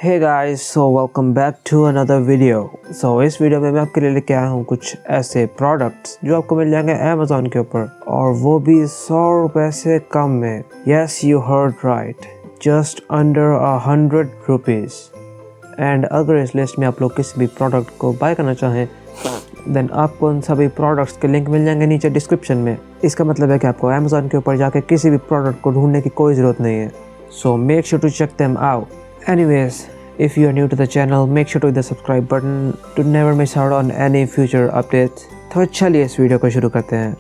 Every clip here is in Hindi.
Hey guys, so welcome back to another video. इस वीडियो में मैं आपके लिए लेके आया हूँ कुछ ऐसे प्रोडक्ट्स जो आपको मिल जाएंगे अमेज़ॉन के ऊपर, और वो भी 100 रुपए से कम में. Yes, you heard right, just under 100 rupees. And अगर इस लिस्ट में आप लोग किसी भी प्रोडक्ट को बाय करना चाहें देन आपको उन सभी प्रोडक्ट्स के लिंक मिल जाएंगे नीचे डिस्क्रिप्शन में. इसका मतलब है कि आपको अमेज़ॉन के ऊपर जाके किसी भी प्रोडक्ट को ढूंढने की कोई ज़रूरत नहीं है. So make sure to check them out. Anyways, if you are new to the channel, make sure to hit the subscribe button to never miss out on any future updates. तो चलिए इस वीडियो को शुरू करते हैं.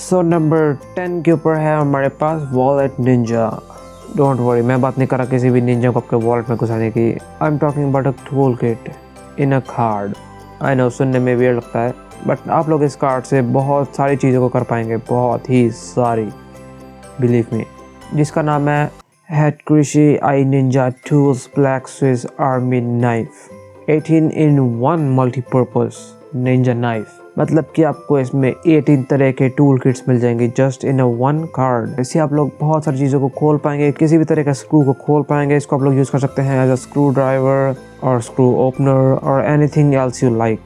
So नंबर 10 के ऊपर है हमारे पास वॉलेट निंजा. डोंट वरी, मैं बात नहीं कर रहा किसी भी निंजा को आपके वॉलेट में घुसाने की. I am talking about a tool kit in a card. I know सुनने में वियर्ड लगता है, बट आप लोग इस कार्ड से बहुत सारी चीज़ों को कर पाएंगे, बहुत ही सारी, बिलीव मी. जिसका नाम है हेटकृषि I ninja tools black Swiss army knife 18-in-1 multipurpose ninja knife. मतलब कि आपको इसमें 18 तरह के टूल किट्स मिल जाएंगे just in a one card. इससे आप लोग बहुत सारी चीज़ों को खोल पाएंगे, किसी भी तरह का स्क्रू को खोल पाएंगे. इसको आप लोग यूज़ कर सकते हैं एज अ स्क्रू ड्राइवर और स्क्रू ओपनर और anything else you like.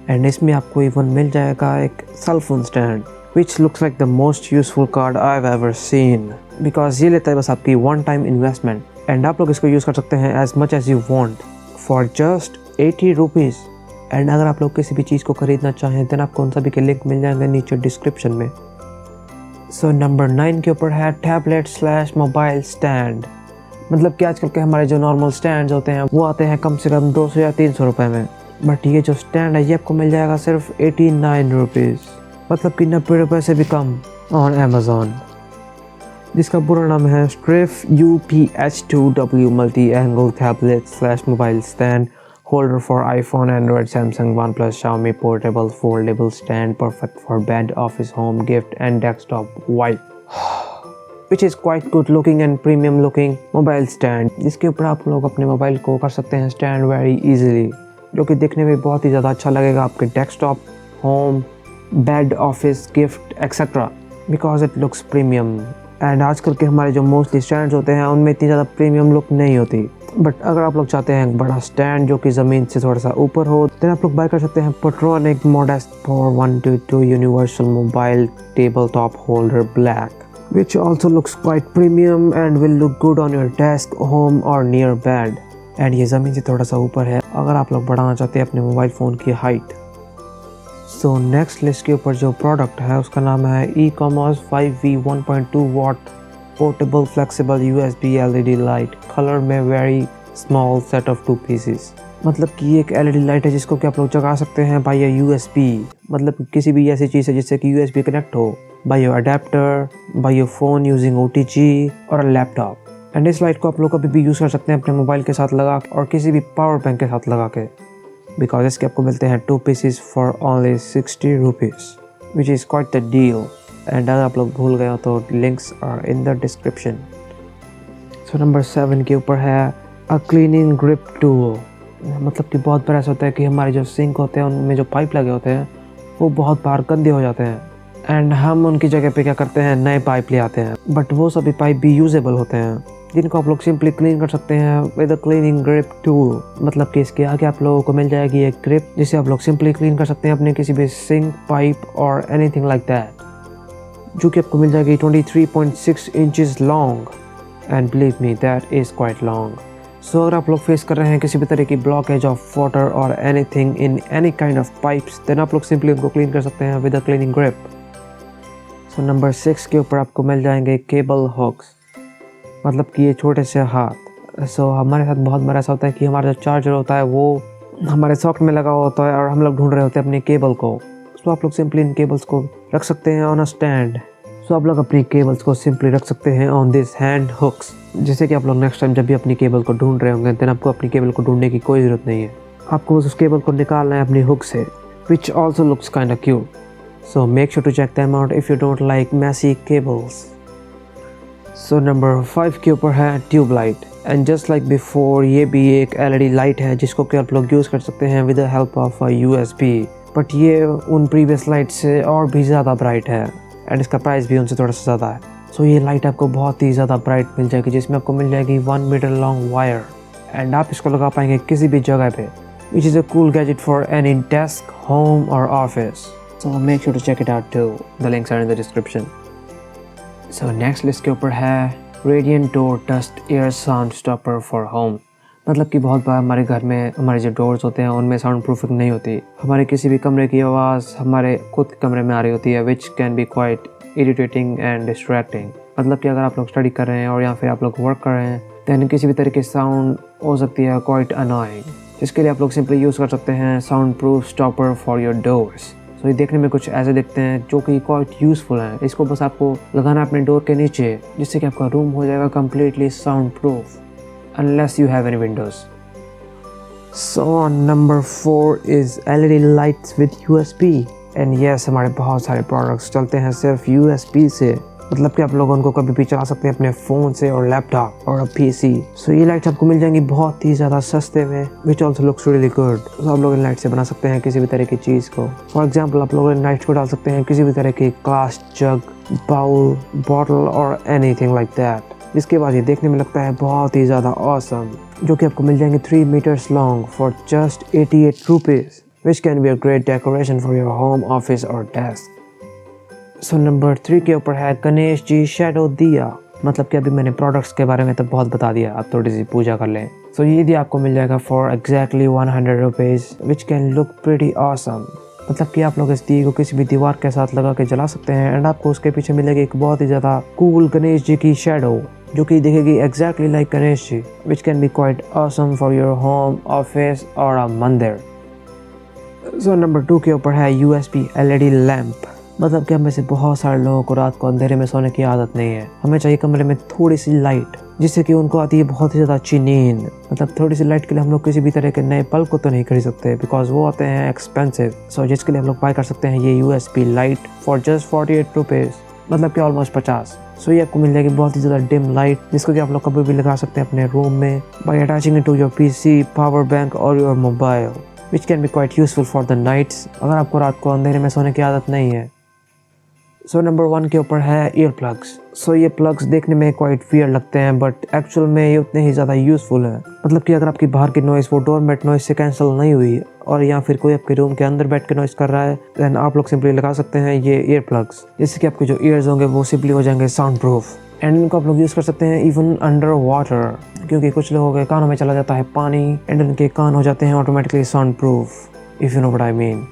And इसमें आपको इवन मिल जाएगा एक cell phone stand which looks like the most useful card I have ever seen, because ये लेता है बस आपकी वन टाइम इन्वेस्टमेंट. एंड आप लोग इसको यूज़ कर सकते हैं as much as you want for just 80 rupees. And अगर आप लोग किसी भी चीज़ को खरीदना चाहें देन आपको उन सभी के लिंक मिल जाएंगे नीचे डिस्क्रिप्शन में. सो नंबर 9 के ऊपर है टैबलेट / मोबाइल स्टैंड. मतलब कि आजकल के हमारे जो नॉर्मल स्टैंड होते हैं वो आते हैं कम से कम 200 या 300 रुपये में, बट ये जो स्टैंड है ये आपको मिल जाएगा सिर्फ 89 रुपीज़, मतलब कि 90 रुपये से भी कम ऑन अमेज़ॉन. जिसका पूरा नाम है स्ट्रिफ UPH2W multi angle tablet / mobile stand holder for iPhone, Android, Samsung, OnePlus, Xiaomi, portable, foldable stand, perfect for bed, office, home, gift and desktop wipe. Which is quite good looking and premium looking mobile stand, जिसके ऊपर आप लोग अपने मोबाइल को कर सकते हैं स्टैंड वेरी easily, जो कि देखने में बहुत ही ज़्यादा अच्छा लगेगा आपके desktop, home, bed, office, gift etcetera, because it looks premium. And आजकल के हमारे जो मोस्टली स्टैंड्स होते हैं उनमें इतनी ज़्यादा प्रीमियम लुक नहीं होती, बट अगर आप लोग चाहते हैं एक बड़ा स्टैंड जो कि ज़मीन से थोड़ा सा ऊपर हो तो आप लोग बाय कर सकते हैं Portronics modest for 122 universal mobile table top holder black, which also looks quite premium and will look good on your desk, home or near bed. And ये ज़मीन से थोड़ा सा ऊपर है अगर आप लोग बढ़ाना चाहते हैं अपने मोबाइल फ़ोन की हाइट. सो नेक्स्ट लिस्ट के ऊपर जो प्रोडक्ट है उसका नाम है e commerce 5V 1.2 watt portable flexible USB LED light colour में very small set of 2 pieces. मतलब कि ये एक LED लाइट है जिसको कि आप लोग जगा सकते हैं बाय USB, मतलब किसी भी ऐसी चीज़ है जिससे कि USB कनेक्ट हो, by adapter, by phone using OTG और लैपटॉप. एंड इस लाइट को आप लोग कभी भी यूज़ कर सकते हैं अपने मोबाइल के साथ लगा और किसी भी पावर बैंक के साथ लगा के, बिकॉज इसके आपको मिलते हैं 2 pieces for only 60 rupees, which is quite the deal. And अगर आप लोग भूल गए हो तो links are in the description. So number 7 के ऊपर है अ क्लीनिंग ग्रिप टूल. मतलब कि बहुत बार ऐसा होता है कि हमारे जो सिंक होते हैं उनमें जो पाइप लगे होते हैं वो बहुत बार गंदे हो जाते हैं, एंड हम उनकी जगह पे क्या करते हैं नए पाइप ले आते हैं, बट वो सभी पाइप भी यूजेबल होते हैं जिनको आप लोग सिंपली क्लीन कर सकते हैं with a cleaning grip tool. मतलब कि इसके आगे आप लोगों को मिल जाएगी एक ग्रिप जिसे आप लोग सिंपली क्लीन कर सकते हैं अपने किसी भी सिंक, पाइप और एनीथिंग लाइक दैट, जो कि आपको मिल जाएगी 23.6 inches long. And believe me that is quite long. So अगर आप लोग फेस कर रहे हैं किसी भी तरह की ब्लॉकेज ऑफ वाटर और anything in any kind of pipes then आप लोग सिंपली उनको क्लीन कर सकते हैं with a cleaning grip. So number 6 के ऊपर आपको मिल जाएंगे केबल हुक्स. मतलब कि ये छोटे से हाथ. सो हमारे साथ बहुत बार ऐसा होता है कि हमारा जो चार्जर होता है वो हमारे सॉकेट में लगा होता है और हम लोग ढूंढ रहे होते हैं अपनी केबल को. सो आप लोग सिंपली इन केबल्स को रख सकते हैं ऑन अ स्टैंड. सो आप लोग अपनी केबल्स को सिंपली रख सकते हैं ऑन दिस हैंड हुक्स, जिससे कि आप लोग नेक्स्ट टाइम जब भी अपनी केबल को ढूंढ रहे होंगे देन आपको अपनी केबल को ढूंढने की कोई ज़रूरत नहीं है. आपको उस केबल को निकालना है अपनी हुक से, which also looks kind of cute. So make sure to check them out if you don't like messy cables. So number 5 के ऊपर है tube light. And just like before ये भी एक LED लाइट है जिसको कि आप लोग यूज़ कर सकते हैं with the help of USB, but ये उन प्रीवियस लाइट से और भी ज़्यादा ब्राइट है. एंड इसका प्राइस भी उनसे थोड़ा सा ज़्यादा है। सो ये लाइट आपको बहुत ही ज़्यादा ब्राइट मिल जाएगी, जिसमें आपको मिल जाएगी 1 मीटर लॉन्ग वायर एंड आप इसको लगा पाएंगे किसी भी जगह पे, which is a cool gadget for any desk, home और office. So make sure to check it out too, the links are in the description. So next list के ऊपर है radiant door dust air sound stopper for home. मतलब कि बहुत बार हमारे घर में हमारे जो डोर्स होते हैं उनमें साउंड प्रूफिंग नहीं होती, हमारे किसी भी कमरे की आवाज़ हमारे खुद के कमरे में आ रही होती है, विच can be quite irritating and distracting. मतलब कि अगर आप लोग स्टडी कर रहे हैं और या फिर आप लोग वर्क कर रहे हैं, दैन किसी भी तरीके से साउंड हो सकती है क्वाइट अनोइंग, जिसके लिए आप लोग सिंपली यूज़ कर सकते हैं sound proof stopper for your doors. तो ये देखने में कुछ ऐसे दिखते हैं जो कि क्वाइट यूज़फुल हैं। इसको बस आपको लगाना अपने डोर के नीचे, जिससे कि आपका रूम हो जाएगा completely sound proof unless you have any windows. So number 4 is LED lights with USB and yes, हमारे बहुत सारे प्रोडक्ट्स चलते हैं सिर्फ USB से। मतलब कि आप लोग उनको कभी भी चला सकते हैं अपने फ़ोन से और लैपटॉप और PC। सो ये लाइट्स आपको मिल जाएंगी बहुत ही ज़्यादा सस्ते में, which also looks really good। तो आप लोग इन लाइट से बना सकते हैं किसी भी तरह की चीज़ को। फॉर एग्जाम्पल आप लोग इन लाइट्स को डाल सकते हैं किसी भी तरह की ग्लास, जग, बाउल, बॉटल और एनीथिंग लाइक दैट, जिसके बाद ये देखने में लगता है बहुत ही ज़्यादा ऑसम, जो कि आपको मिल जाएंगे 3 meters long for just 88 rupees, which can be a great decoration for your home, office और डेस्क। सो नंबर 3 के ऊपर है गणेश जी शैडो दिया। मतलब कि अभी मैंने प्रोडक्ट्स के बारे में तो बहुत बता दिया, आप थोड़ी सी पूजा कर लें। सो ये दिया आपको मिल जाएगा for exactly 100 rupees, which can look pretty awesome. मतलब कि आप लोग इस दिए को किसी भी दीवार के साथ लगा के जला सकते हैं एंड आपको उसके पीछे मिलेगी एक बहुत ही ज़्यादा कूल गणेश जी की शैडो, जो कि दिखेगी exactly like Ganesh ji, which can be quite awesome for your home, office और अ मंदिर। सो नंबर 2 के ऊपर है USB LED लैम्प। मतलब कि हम में से बहुत सारे लोगों को रात को अंधेरे में सोने की आदत नहीं है, हमें चाहिए कमरे में थोड़ी सी लाइट, जिससे कि उनको आती है बहुत ही ज़्यादा अच्छी नींद। मतलब थोड़ी सी लाइट के लिए हम लोग किसी भी तरह के नए बल्ब को तो नहीं खरीद सकते, बिकॉज वो आते हैं एक्सपेंसिव। सो जिसके लिए हम लोग बाय कर सकते हैं ये USB light for just 48 rupees, मतलब कि ऑलमोस्ट 50। सो ये आपको मिल जाएगी बहुत ही ज़्यादा डिम लाइट, जिसको कि आप लोग कभी भी लगा सकते हैं अपने रूम में by attaching it to your PC, power bank और your mobile, which can be quite useful for the nights, अगर आपको रात को अंधेरे में सोने की आदत नहीं है। सो नंबर 1 के ऊपर है ईयर प्लग्स। सो ये प्लग्स देखने में क्वाइट वियर्ड लगते हैं, बट एक्चुअल में ये उतने ही ज़्यादा यूज़फुल हैं। मतलब कि अगर आपकी बाहर की नॉइज़ वो डोरमेट नॉइज़ से कैंसिल नहीं हुई और या फिर कोई आपके रूम के अंदर बैठ के नॉइज़ कर रहा है, दैन आप लोग सिंपली लगा सकते हैं ये ईयर प्लग्स, जिससे कि आपके जो ईयर्स होंगे वो सिंपली हो जाएंगे साउंड प्रूफ। एंड इनको आप लोग यूज़ कर सकते हैं इवन अंडर वाटर, क्योंकि कुछ लोगों के कानों में चला जाता है पानी एंड उनके कान हो जाते हैं automatically sound proof, if you know what I mean.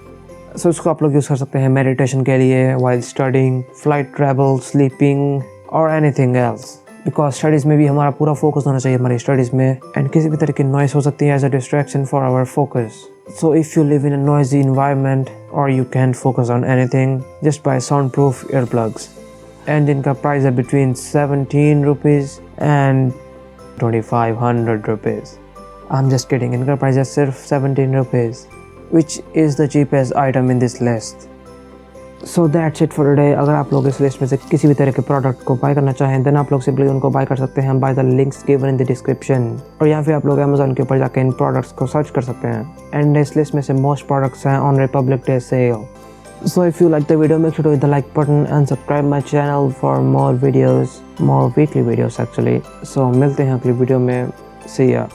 So इसको आप लोग यूज़ कर सकते हैं मेडिटेशन के लिए, while studying, flight travel, sleeping और एनीथिंग एल्स, बिकॉज स्टडीज़ में भी हमारा पूरा फोकस होना चाहिए हमारी स्टडीज़ में, एंड किसी भी तरह की नॉइस हो सकती है as a distraction for our focus. So if you live in a noisy environment और you can focus on anything, just buy sound proof ear plugs. And इनका प्राइस है between 17 rupees and 2500 rupees. I am just kidding, इनका प्राइस है सिर्फ 17 rupees, which is the cheapest item in this list. So that's it for today. अगर आप लोग इस लिस्ट में से किसी भी तरह के प्रोडक्ट को बाय करना चाहें, देन आप लोग सिंपली उनको बाय कर सकते हैं by the links given in the description, और यहाँ फिर आप लोग अमेजोन के ऊपर जाकर इन प्रोडक्ट्स को सर्च कर सकते हैं। एंड इस लिस्ट में से मोस्ट प्रोडक्ट्स हैं on Republic Day sale. So if you like the video, make sure to hit the like button and subscribe my channel for more videos, more weekly videos actually. So मिलते हैं अगली वीडियो में, see ya.